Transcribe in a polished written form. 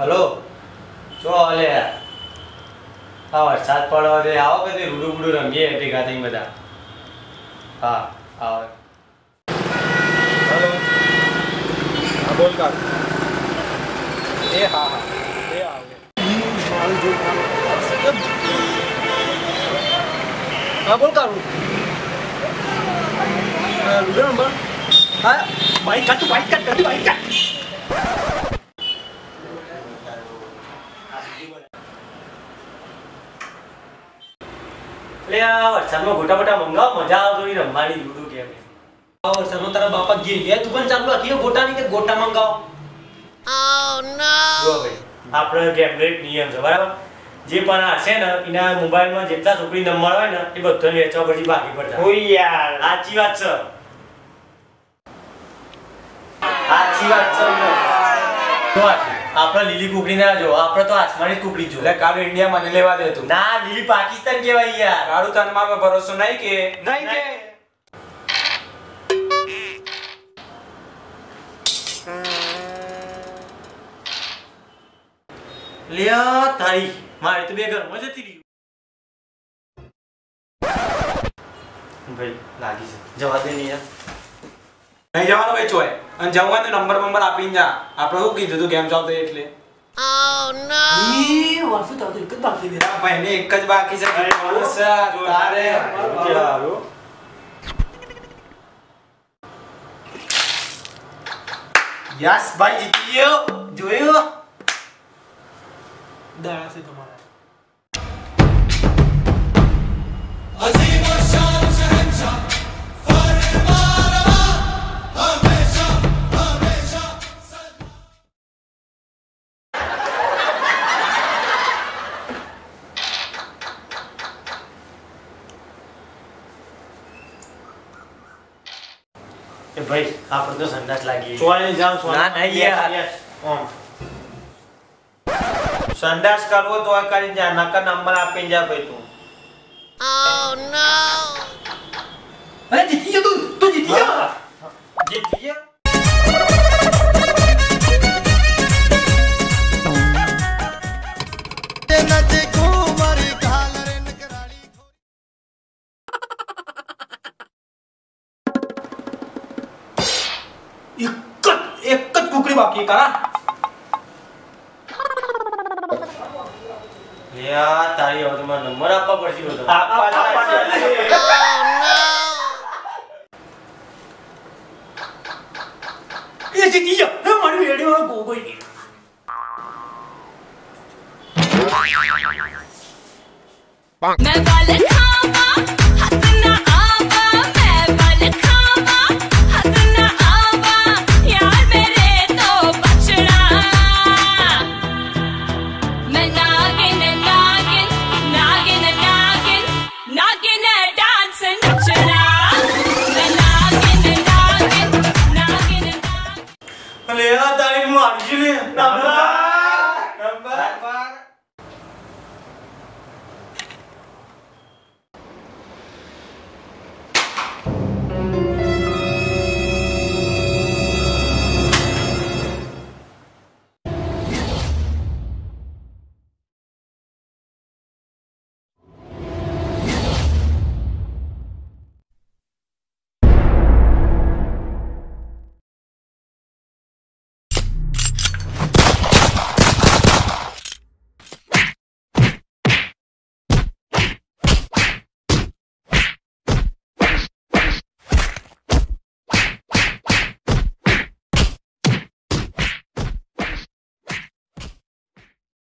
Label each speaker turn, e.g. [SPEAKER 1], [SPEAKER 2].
[SPEAKER 1] hello જો લે આ વરસાદ પડવા દે આવો કે રૂડું બુડું રમીએ ભેગા થઈ બધા હા આવો
[SPEAKER 2] હલો હા બોલ કાઢ એ હા હા એ આવે મારું જો હા બોલ કાઢ રૂડો નંબર હા બાઈક કાઢ બાઈક કાઢ
[SPEAKER 1] લે આ વરસાદમાં ગોટા બોટા મંગાવ મજા આવતો રમવાની લૂડો ગેમ
[SPEAKER 3] આ વરસાદમાં તારા બાપા ગઈ દુકાન ચાલુ રાખી ગોટાની કે ગોટા મંગાવ
[SPEAKER 1] ઓ નો જો ભાઈ આપણો ગેમરેટ નિયમ છે બરાબર જે પણ હશે ને એના મોબાઈલમાં જેટલા છોકરી નંબર હોય ને એ બધાને વેચવા પછી બાકી પડતા ઓય યાર સાચી વાત છે સાચી વાત છે આપણે લીલી કુકડી ના જો આપણે તો આસમાની કુકડી જો
[SPEAKER 2] એટલે કાળું ઇન્ડિયા મને લેવા દે તું
[SPEAKER 1] ના લીલી પાકિસ્તાન કહેવાય યાર
[SPEAKER 2] કાળું તનમાં પર ભરોસો નહીં કે
[SPEAKER 1] લ્યા તારી મારે તો બે ઘરમાં જતી રહી ભાઈ લાગી છે જવા દે ને યાર
[SPEAKER 2] નહીં જવાનું ભાઈ ચોય અને જવાનું નંબર આપીને જા આપણે શું કીધું તું ગેમ ચાલતો એટલે
[SPEAKER 3] વર્ષો તો એક જ બાકી દે
[SPEAKER 2] ભાઈ ને એક જ બાકી છે તારે
[SPEAKER 1] ચાલો યસ ભાઈ જીતી ગયો જોયો
[SPEAKER 3] દાડા છે તમારા
[SPEAKER 1] એ ભાઈ આપણે તો સંડાસ લાગી
[SPEAKER 3] ચોય જાવ
[SPEAKER 1] ના નહીં યાર
[SPEAKER 3] ઓમ
[SPEAKER 1] સંડાસ કરવો તો આ કરી જા નકર નંબર આપી જા ભાઈ તું
[SPEAKER 3] અરે જીતી ગયો તું જીતી ગયો
[SPEAKER 1] જીતી ગયો
[SPEAKER 3] એક જ કુકડી બાકી કરા
[SPEAKER 1] લ્યા તારી હવે તમારો નંબર આપવા પડશે બધો
[SPEAKER 3] એ જીતી ગયો મારી રેડી વાળો ગોગોઈ ગયો
[SPEAKER 4] मैं बाल खावा हाथ ना आवा मैं बाल खावा हाथ ना आवा यार मेरे तो बचड़ा मैं नागिन नागिन नागिन नागिन नागिन डांस नचड़ा मैं नागिन नागिन नागिन
[SPEAKER 1] લ્યા તારી મારી લે